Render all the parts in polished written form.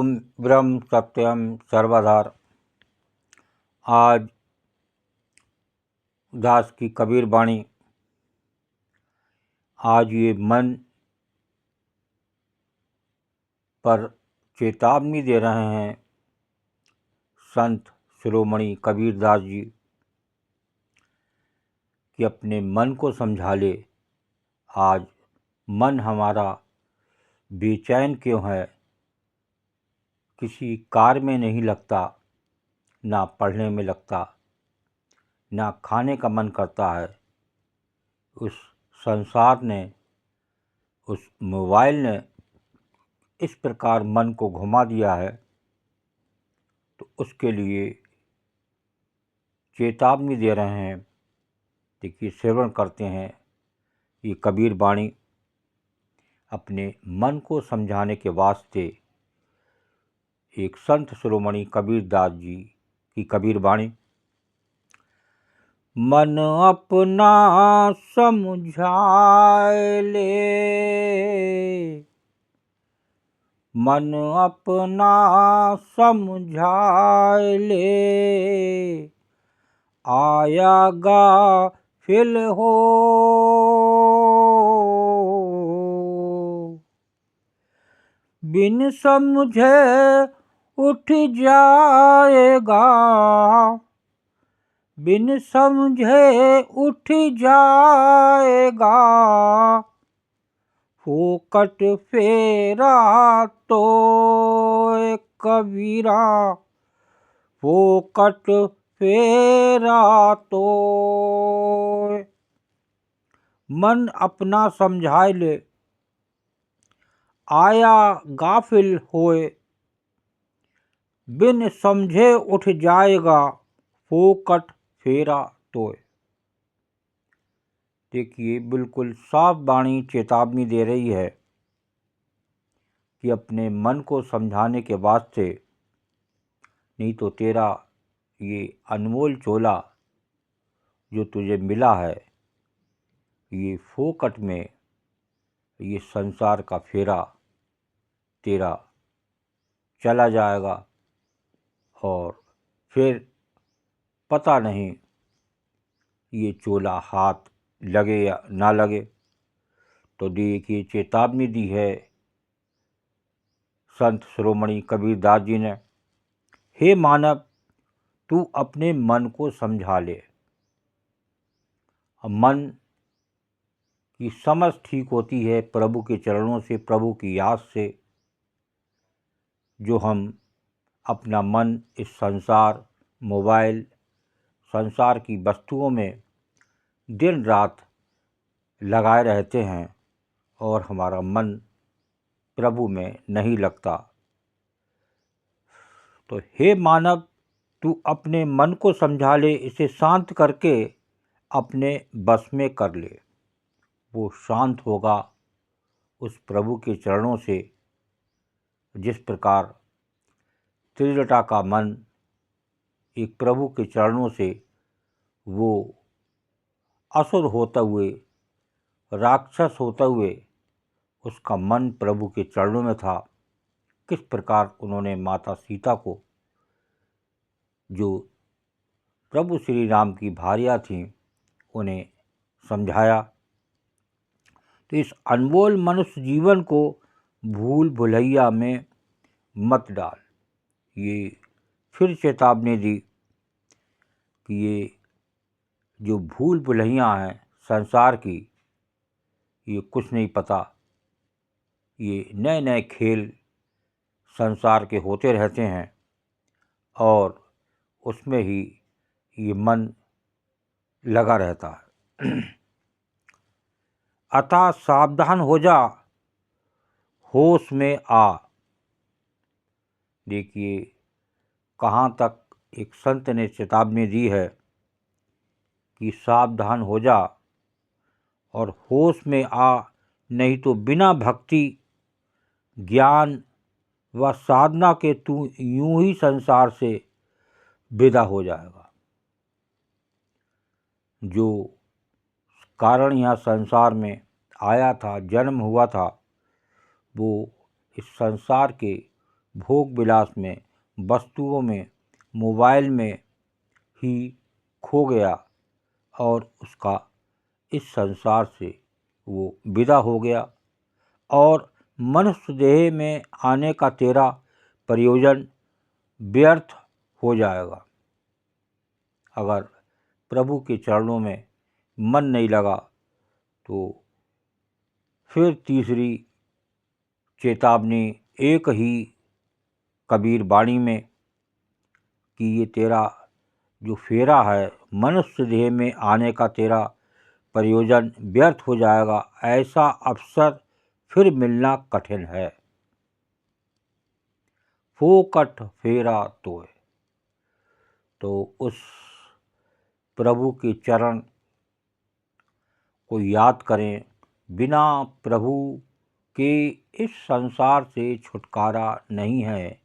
ओम ब्रह्म सत्यम सर्वधार। आज दास की कबीर वाणी। आज ये मन पर चेतावनी दे रहे हैं संत शिरोमणि कबीरदास जी कि अपने मन को समझा ले। आज मन हमारा बेचैन क्यों है, किसी कार्य में नहीं लगता, ना पढ़ने में लगता, ना खाने का मन करता है। उस संसार ने, उस मोबाइल ने इस प्रकार मन को घुमा दिया है, तो उसके लिए चेतावनी दे रहे हैं। देखिए, श्रवण करते हैं ये कबीर वाणी अपने मन को समझाने के वास्ते। एक संत शिरोमणि कबीरदास जी की कबीर वाणी। मन अपना समझाए ले, मन अपना समझाए ले, आया गाफिल हो, बिन समझे उठ जाएगा, बिन समझे उठ जाएगा, फोकट फेरा तो कबीरा, फोकट फेरा तो। मन अपना समझाए ले, आया गाफिल होए, बिन समझे उठ जाएगा, फोकट फेरा तोय। देखिए, बिल्कुल साफ वाणी चेतावनी दे रही है कि अपने मन को समझाने के वास्ते, नहीं तो तेरा ये अनमोल चोला जो तुझे मिला है, ये फोकट में ये संसार का फेरा तेरा चला जाएगा और फिर पता नहीं ये चोला हाथ लगे या ना लगे। तो देखिए, चेतावनी दी है संत शिरोमणि कबीरदास जी ने। हे मानव, तू अपने मन को समझा ले। मन की समझ ठीक होती है प्रभु के चरणों से, प्रभु की याद से। जो हम अपना मन इस संसार, मोबाइल, संसार की वस्तुओं में दिन रात लगाए रहते हैं और हमारा मन प्रभु में नहीं लगता। तो हे मानव, तू अपने मन को समझा ले, इसे शांत करके अपने बस में कर ले। वो शांत होगा उस प्रभु के चरणों से। जिस प्रकार त्रिजटा का मन एक प्रभु के चरणों से, वो असुर होते हुए, राक्षस होते हुए, उसका मन प्रभु के चरणों में था। किस प्रकार उन्होंने माता सीता को, जो प्रभु श्री राम की भार्या थीं, उन्हें समझाया। तो इस अनमोल मनुष्य जीवन को भूल भुलैया में मत डाल। ये फिर चेतावनी दी कि ये जो भूल भुलैया हैं संसार की, ये कुछ नहीं पता। ये नए नए खेल संसार के होते रहते हैं और उसमें ही ये मन लगा रहता है। अतः सावधान हो जा, होश में आ। देखिए, कहाँ तक एक संत ने चेतावनी दी है कि सावधान हो जा और होश में आ, नहीं तो बिना भक्ति, ज्ञान व साधना के तू यूं ही संसार से विदा हो जाएगा। जो कारण यहाँ संसार में आया था, जन्म हुआ था, वो इस संसार के भोग विलास में, वस्तुओं में, मोबाइल में ही खो गया और उसका इस संसार से वो विदा हो गया और मनुष्य देह में आने का तेरा प्रयोजन व्यर्थ हो जाएगा। अगर प्रभु के चरणों में मन नहीं लगा तो फिर तीसरी चेतावनी एक ही कबीर वाणी में कि ये तेरा जो फेरा है मनुष्य देह में आने का तेरा प्रयोजन व्यर्थ हो जाएगा, ऐसा अवसर फिर मिलना कठिन है। फोकट फेरा तोय। तो उस प्रभु के चरण को याद करें। बिना प्रभु के इस संसार से छुटकारा नहीं है।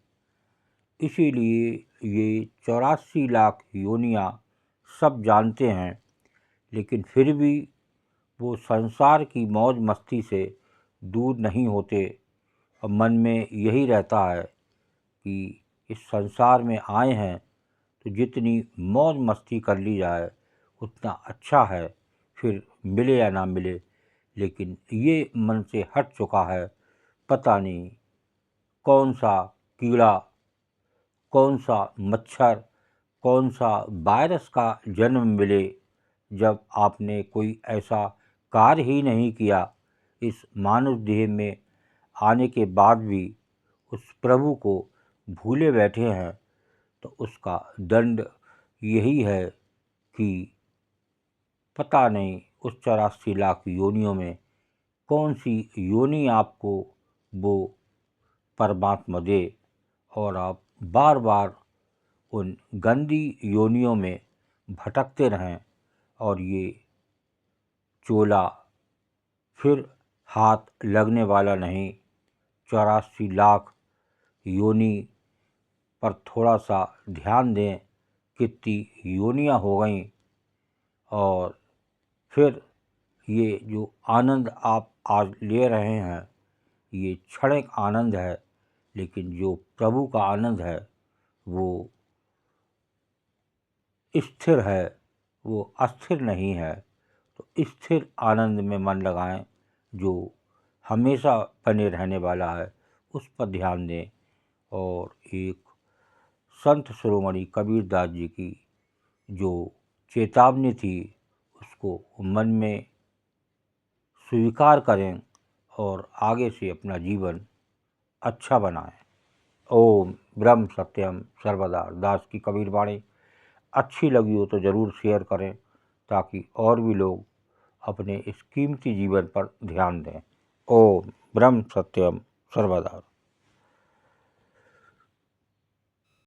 इसीलिए ये 84 लाख योनियाँ सब जानते हैं, लेकिन फिर भी वो संसार की मौज मस्ती से दूर नहीं होते और मन में यही रहता है कि इस संसार में आए हैं तो जितनी मौज मस्ती कर ली जाए उतना अच्छा है, फिर मिले या ना मिले। लेकिन ये मन से हट चुका है। पता नहीं कौन सा कीड़ा, कौन सा मच्छर, कौन सा वायरस का जन्म मिले, जब आपने कोई ऐसा कार्य ही नहीं किया। इस मानव देह में आने के बाद भी उस प्रभु को भूले बैठे हैं, तो उसका दंड यही है कि पता नहीं उस 84 लाख योनियों में कौन सी योनि आपको वो परमात्मा दे और आप बार बार उन गंदी योनियों में भटकते रहें और ये चोला फिर हाथ लगने वाला नहीं। 84 लाख योनि पर थोड़ा सा ध्यान दें, कितनी योनियाँ हो गईं और फिर ये जो आनंद आप आज ले रहे हैं ये क्षणिक आनंद है, लेकिन जो प्रभु का आनंद है वो स्थिर है, वो अस्थिर नहीं है। तो स्थिर आनंद में मन लगाएं जो हमेशा बने रहने वाला है, उस पर ध्यान दें। और एक संत शिरोमणि कबीरदास जी की जो चेतावनी थी उसको मन में स्वीकार करें और आगे से अपना जीवन अच्छा बनाएं। ओम ब्रह्म सत्यम सर्वदा। दास की कबीर वाणी अच्छी लगी हो तो ज़रूर शेयर करें ताकि और भी लोग अपने इस कीमती जीवन पर ध्यान दें। ओम ब्रह्म सत्यम सर्वदा।